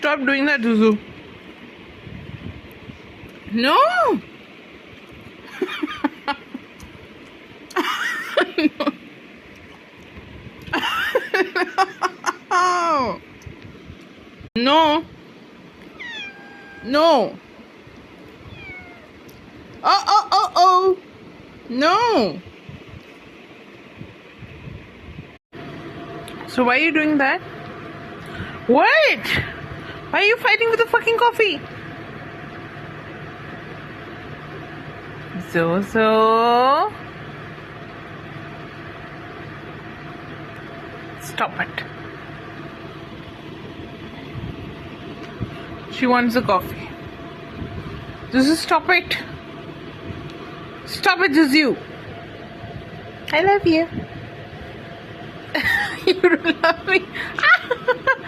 Stop doing that, Zuzu. No. No. No. Oh. No. So why are you doing that? What? Why are you fighting with the fucking coffee? Zozo. Stop it. She wants the coffee. Zuzu, stop it. Stop it, Zuzu. I love you. You don't love me.